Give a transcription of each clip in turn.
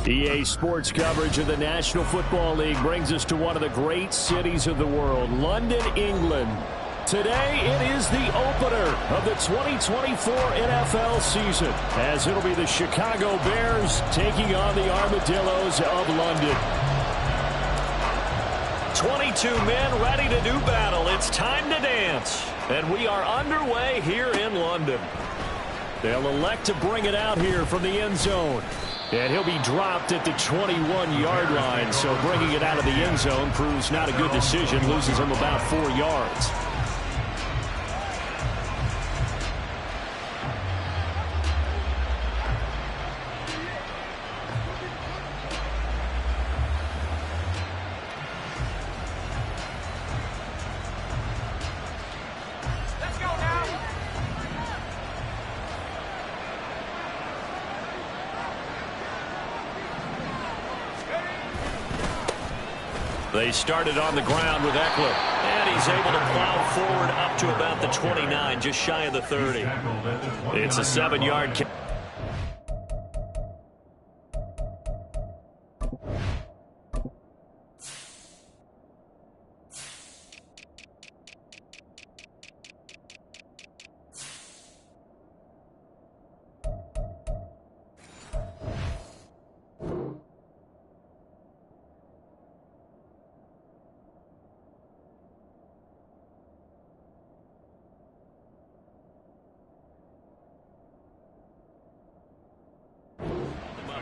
EA Sports coverage of the National Football League brings us to one of the great cities of the world, London, England. Today, it is the opener of the 2024 NFL season, as it'll be the Chicago Bears taking on the Armadillos of London. 22 men ready to do battle. It's time to dance. And we are underway here in London. They'll elect to bring it out here from the end zone. And he'll be dropped at the 21-yard line. So bringing it out of the end zone proves not a good decision. Loses him about 4 yards. They started on the ground with Eckler, and he's able to plow forward up to about the 29, just shy of the 30. It's a 7-yard kick.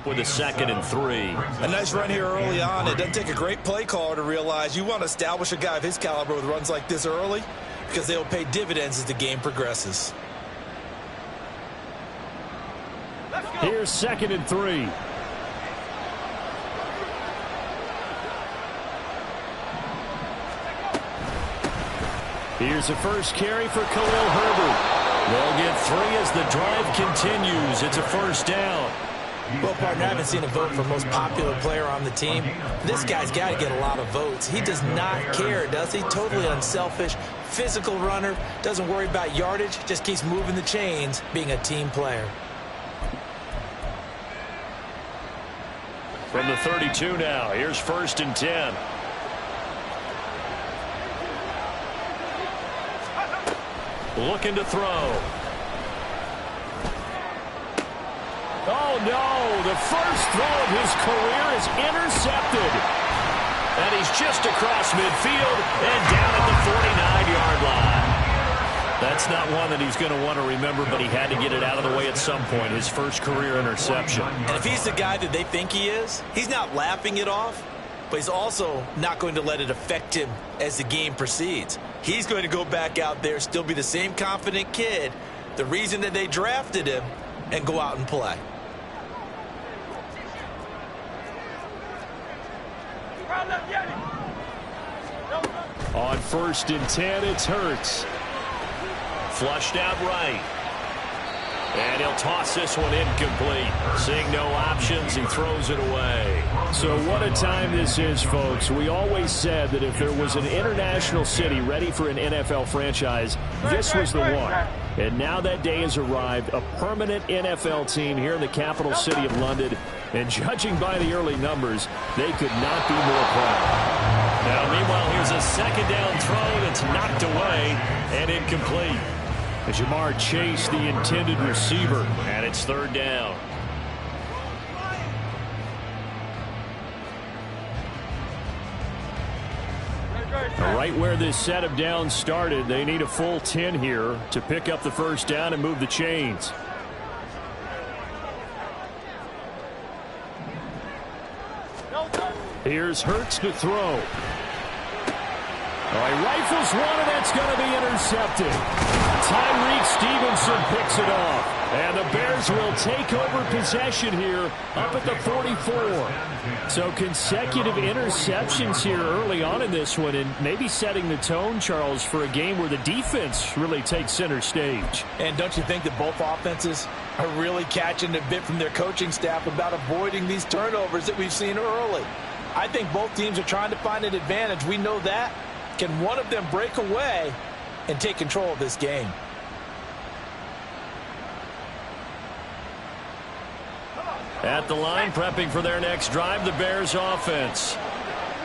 With a 2nd and 3. A nice run here early on. It doesn't take a great play caller to realize you want to establish a guy of his caliber with runs like this early, because they'll pay dividends as the game progresses. Here's 2nd and 3. Here's the first carry for Khalil Herbert. They'll get 3 as the drive continues. It's a first down. Well, partner, I haven't seen a vote for most popular player on the team. This guy's got to get a lot of votes. He does not care, does he? Totally unselfish, physical runner, doesn't worry about yardage, just keeps moving the chains, being a team player. From the 32 now, here's 1st and 10. Looking to throw. Oh, no, the first throw of his career is intercepted. And he's just across midfield and down at the 49-yard line. That's not one that he's going to want to remember, but he had to get it out of the way at some point, his first career interception. And if he's the guy that they think he is, he's not laughing it off, but he's also not going to let it affect him as the game proceeds. He's going to go back out there, still be the same confident kid, the reason that they drafted him, and go out and play. On 1st and 10, it's Hurts. Flushed out right. And he'll toss this one incomplete. Seeing no options, he throws it away. So what a time this is, folks. We always said that if there was an international city ready for an NFL franchise, this was the one. And now that day has arrived, a permanent NFL team here in the capital city of London. And judging by the early numbers, they could not be more proud. Now, meanwhile, here's a 2nd down throw that's knocked away and incomplete. Jamar Chase, the intended receiver, and it's 3rd down. Right where this set of downs started, they need a full 10 here to pick up the first down and move the chains. Here's Hurts to throw. He rifles one, and that's going to be intercepted. Tyreek Stevenson picks it off. And the Bears will take over possession here up at the 44. So consecutive interceptions here early on in this one, and maybe setting the tone, Charles, for a game where the defense really takes center stage. And don't you think that both offenses are really catching a bit from their coaching staff about avoiding these turnovers that we've seen early? I think both teams are trying to find an advantage. We know that. Can one of them break away and take control of this game? At the line, prepping for their next drive, the Bears offense.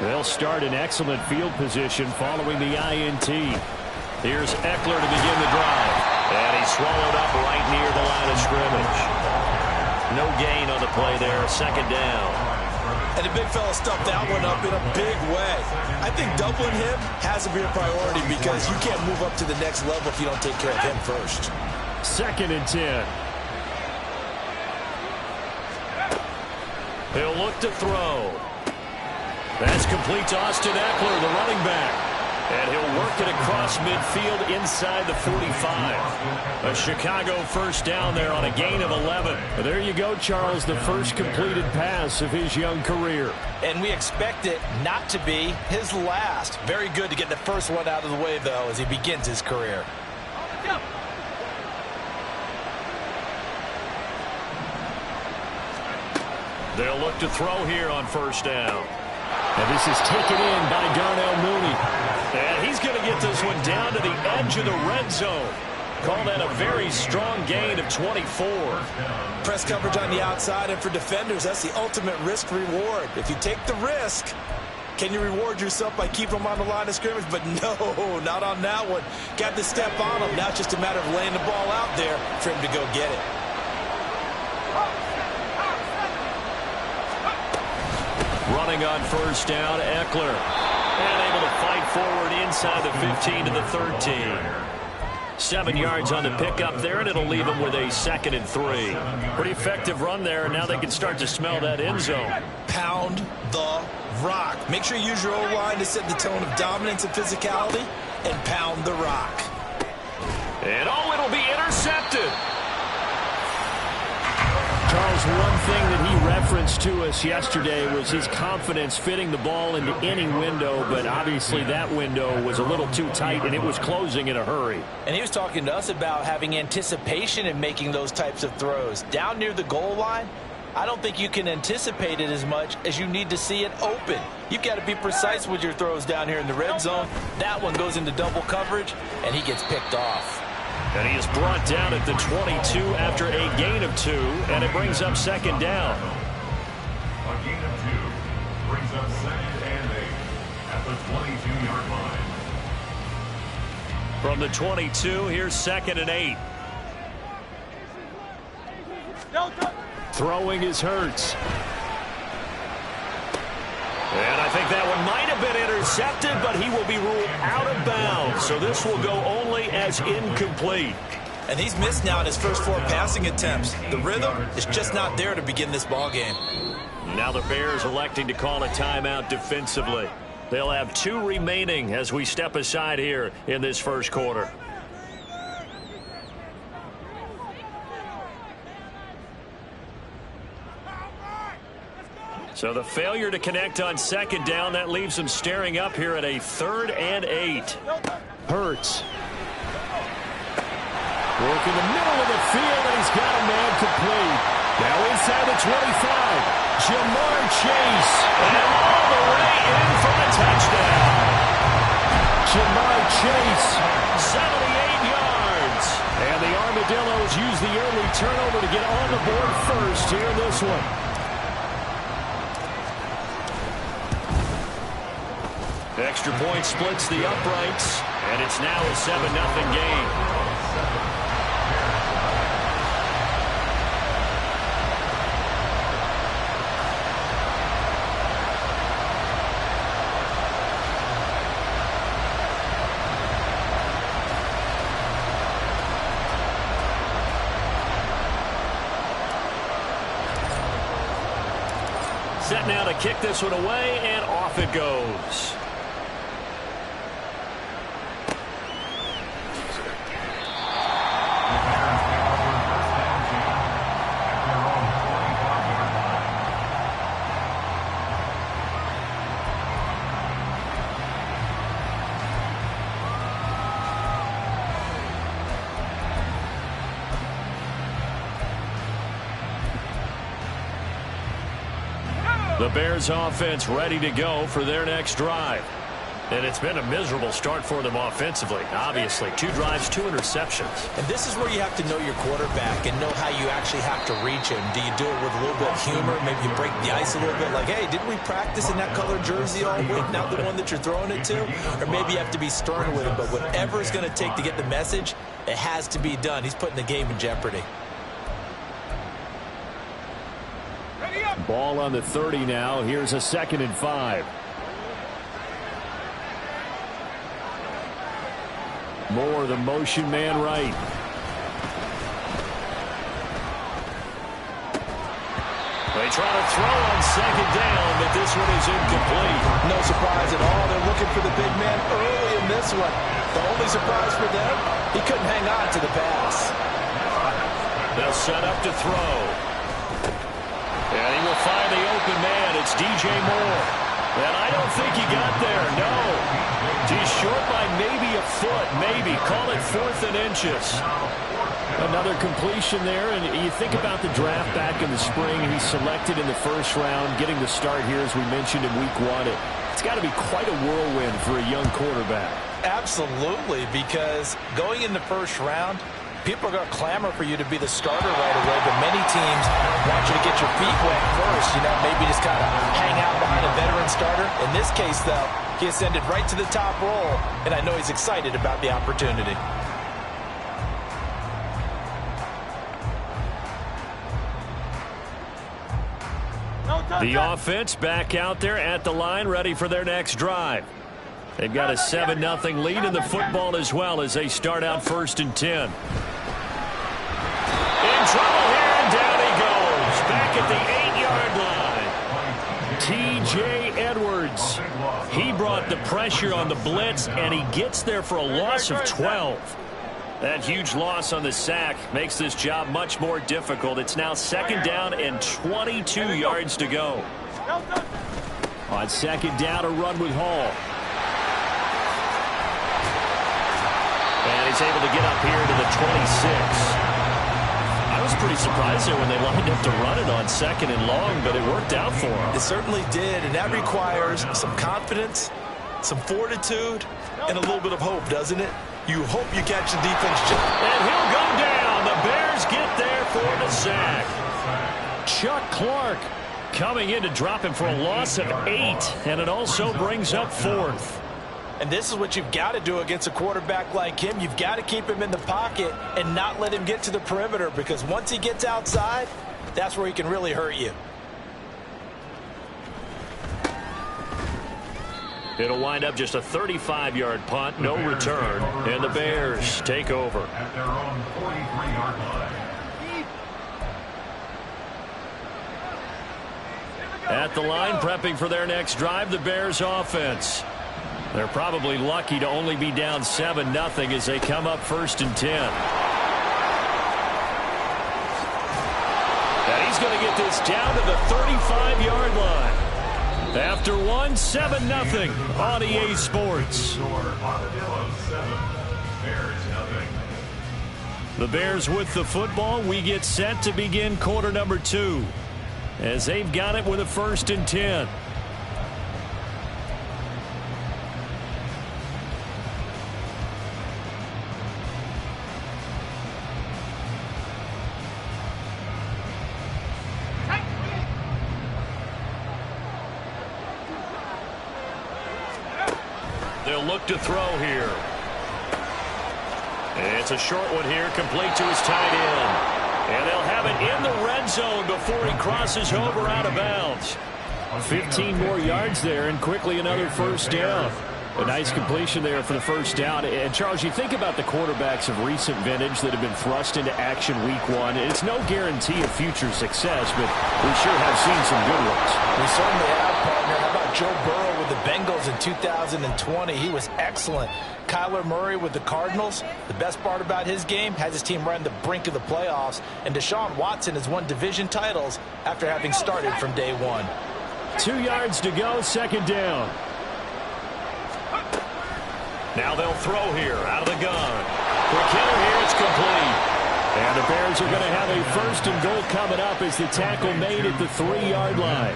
They'll start in excellent field position following the INT. Here's Eckler to begin the drive. And he's swallowed up right near the line of scrimmage. No gain on the play there, second down. And the big fella stuffed that one up in a big way. I think doubling him has to be a priority because you can't move up to the next level if you don't take care of him first. Second and 10. He'll look to throw. That's complete to Austin Eckler, the running back. And he'll work it across midfield inside the 45. A Chicago first down there on a gain of 11. There you go, Charles, the first completed pass of his young career. And we expect it not to be his last. Very good to get the first one out of the way, though, as he begins his career. They'll look to throw here on first down. And this is taken in by Darnell Mooney. And he's going to get this one down to the edge of the red zone. Call that a very strong gain of 24. Press coverage on the outside, and for defenders, that's the ultimate risk-reward. If you take the risk, can you reward yourself by keeping them on the line of scrimmage? But no, not on that one. Got to step on him. Now it's just a matter of laying the ball out there for him to go get it. Running on first down, Eckler. And able to fight forward inside the 15 to the 13. 7 yards on the pickup there, and it'll leave them with a 2nd and 3. Pretty effective run there, and now they can start to smell that end zone. Pound the rock. Make sure you use your O-line to set the tone of dominance and physicality, and pound the rock. And oh, it'll be intercepted. Charles, one thing that he referenced to us yesterday was his confidence fitting the ball into any window, but obviously that window was a little too tight, and it was closing in a hurry. And he was talking to us about having anticipation in making those types of throws. Down near the goal line, I don't think you can anticipate it as much as you need to see it open. You've got to be precise with your throws down here in the red zone. That one goes into double coverage, and he gets picked off. And he is brought down at the 22 after a gain of 2, and it brings up second down. A gain of 2 brings up 2nd and 8 at the 22-yard line. From the 22, here's 2nd and 8. Throwing is Hurts. And I think that one might have been intercepted, but he will be ruled out of bounds. So this will go only as incomplete. And he's missed now in his first 4 passing attempts. The rhythm is just not there to begin this ball game. Now the Bears electing to call a timeout defensively. They'll have 2 remaining as we step aside here in this first quarter. So the failure to connect on second down, that leaves them staring up here at a 3rd and 8. Hurts. Working the middle of the field, and he's got a man complete. Now inside the 25. Jamar Chase. And all the way in for the touchdown. Jamar Chase, 78 yards. And the Armadillos use the early turnover to get on the board first here in this one. Extra point splits the uprights, and it's now a 7-0 game. Set now to kick this one away, and off it goes. The Bears offense ready to go for their next drive. And it's been a miserable start for them offensively, obviously. 2 drives, 2 interceptions. And this is where you have to know your quarterback and know how you actually have to reach him. Do you do it with a little bit of humor? Maybe you break the ice a little bit like, hey, didn't we practice in that colored jersey all week, not the one that you're throwing it to? Or maybe you have to be stern with him. But whatever it's going to take to get the message, it has to be done. He's putting the game in jeopardy. Ball on the 30 now. Here's a 2nd and 5. Moore, the motion man right. They try to throw on 2nd down, but this one is incomplete. No surprise at all. They're looking for the big man early in this one. The only surprise for them, he couldn't hang on to the pass. They'll set up to throw. And he will find the open man. It's DJ Moore. And I don't think he got there, no. He's short by maybe a foot, maybe. Call it 4th and inches. Another completion there, and you think about the draft back in the spring. He's selected in the 1st round, getting the start here, as we mentioned in week 1. It's got to be quite a whirlwind for a young quarterback. Absolutely, because going in the 1st round, people are going to clamor for you to be the starter right away, but many teams want you to get your feet wet first. You know, maybe just kind of hang out behind a veteran starter. In this case, though, he ascended right to the top role, and I know he's excited about the opportunity. The offense back out there at the line, ready for their next drive. They've got a 7-0 lead in the football as well as they start out 1st and 10. In trouble here, and down he goes. Back at the 8-yard line. T.J. Edwards. He brought the pressure on the blitz, and he gets there for a loss of 12. That huge loss on the sack makes this job much more difficult. It's now 2nd down and 22 yards to go. On 2nd down, a run with Hall. And he's able to get up here to the 26. I was pretty surprised there when they lined up to run it on 2nd and long, but it worked out for him. It certainly did, and that requires some confidence, some fortitude, and a little bit of hope, doesn't it? You hope you catch the defense. And he'll go down. The Bears get there for the sack. Chuck Clark coming in to drop him for a loss of 8, and it also brings up 4th. And this is what you've got to do against a quarterback like him. You've got to keep him in the pocket and not let him get to the perimeter, because once he gets outside, that's where he can really hurt you. It'll wind up just a 35-yard punt, no return, and the Bears take over. At their own 43-yard line. At the line, prepping for their next drive, the Bears offense. They're probably lucky to only be down 7-0 as they come up 1st and 10. And he's going to get this down to the 35-yard line. After 7-0 on EA Sports. The Bears with the football. We get set to begin quarter number 2 as they've got it with a 1st and 10. They'll look to throw here. It's a short one here, complete to his tight end. And they'll have it in the red zone before he crosses over out of bounds. 15 more yards there, and quickly another 1st down. A nice completion there for the 1st down. And, Charles, you think about the quarterbacks of recent vintage that have been thrust into action week 1. It's no guarantee of future success, but we sure have seen some good ones. We certainly have, partner. How about Joe Burrow with the Bengals in 2020? He was excellent. Kyler Murray with the Cardinals. The best part about his game, has his team right on the brink of the playoffs. And Deshaun Watson has won division titles after having started from day 1. 2 yards to go, 2nd down. Now they'll throw here out of the gun. Quick hitter here, it's complete. And the Bears are going to have a 1st and goal coming up as the tackle made at the 3-yard line.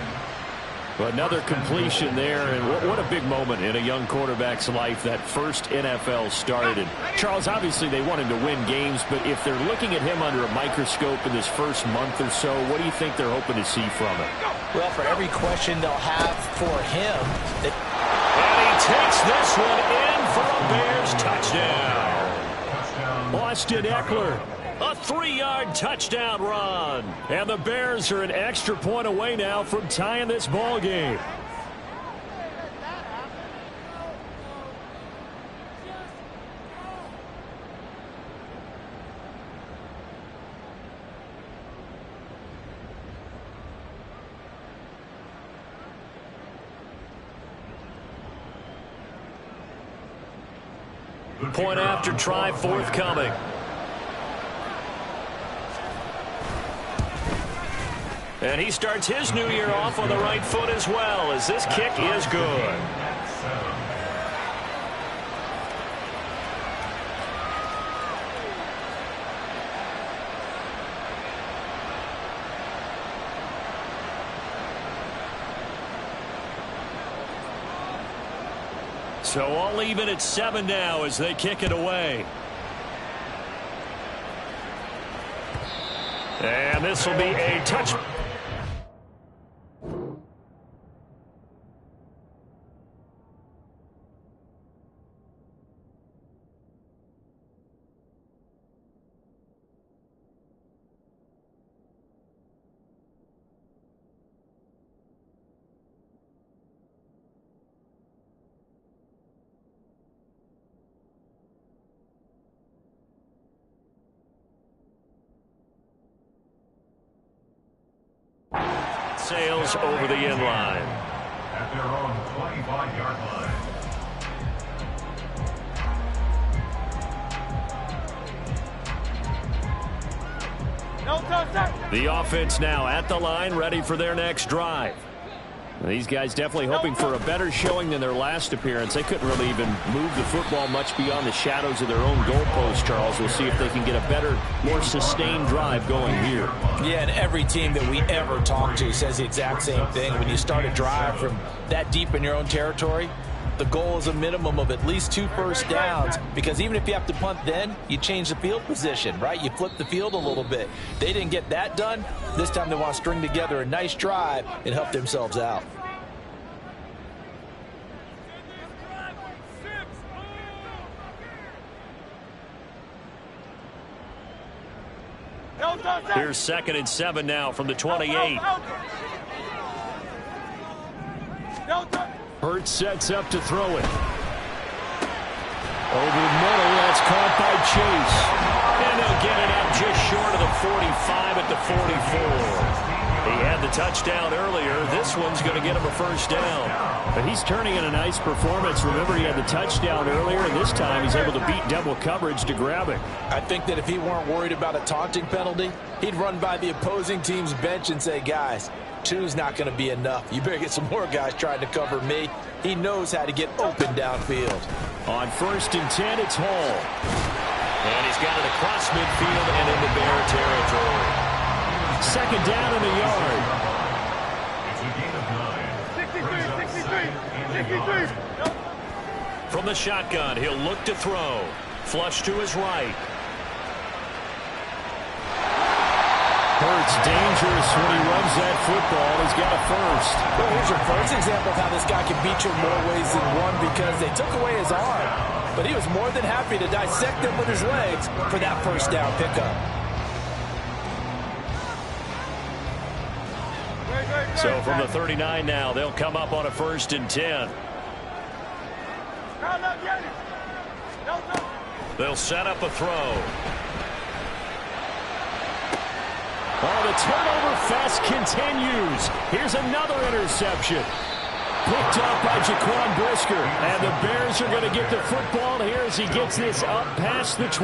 Another completion there, and what a big moment in a young quarterback's life, that first NFL start. And Charles, obviously they want him to win games, but if they're looking at him under a microscope in this first month or so, what do you think they're hoping to see from him? Well, for every question they'll have for him. And he takes this one in for a Bears touchdown. Austin Eckler. A 3-yard touchdown run. And the Bears are an extra point away now from tying this ball game. Point after try forthcoming. And he starts his new year off on the right foot as well, as this kick is good. So all even at 7 now as they kick it away. And this will be a touch. Sails over the end line. At their own 25-yard line. The offense now at the line, ready for their next drive. These guys definitely hoping for a better showing than their last appearance. They couldn't really even move the football much beyond the shadows of their own goalpost, Charles. We'll see if they can get a better, more sustained drive going here. Yeah, and every team that we ever talk to says the exact same thing. When you start a drive from that deep in your own territory, the goal is a minimum of at least 2 first downs, because even if you have to punt then, you change the field position, right? You flip the field a little bit. They didn't get that done. This time they want to string together a nice drive and help themselves out. Here's 2nd and 7 now from the 28. Hurts sets up to throw it. Over the middle, that's caught by Chase. And they'll get it up just short of the 45 at the 44. He had the touchdown earlier. This one's going to get him a first down. But he's turning in a nice performance. Remember, he had the touchdown earlier, and this time he's able to beat double coverage to grab it. I think that if he weren't worried about a taunting penalty, he'd run by the opposing team's bench and say, guys, 2's not going to be enough. You better get some more guys trying to cover me. He knows how to get open downfield. On 1st and 10, it's Hall. And he's got it across midfield and into Bear territory. 2nd down in the yard. It's a gain of 9. 63. From the shotgun, he'll look to throw. Flush to his right. Hurts dangerous when he runs that football. He's got a first. Well, here's your first example of how this guy can beat you in more ways than one, because they took away his arm. But he was more than happy to dissect them with his legs for that first down pickup. So from the 39 now, they'll come up on a 1st and 10. They'll set up a throw. Oh, the turnover fest continues. Here's another interception. Picked up by Jaquan Brisker. And the Bears are going to get the football here as he gets this up past the 20.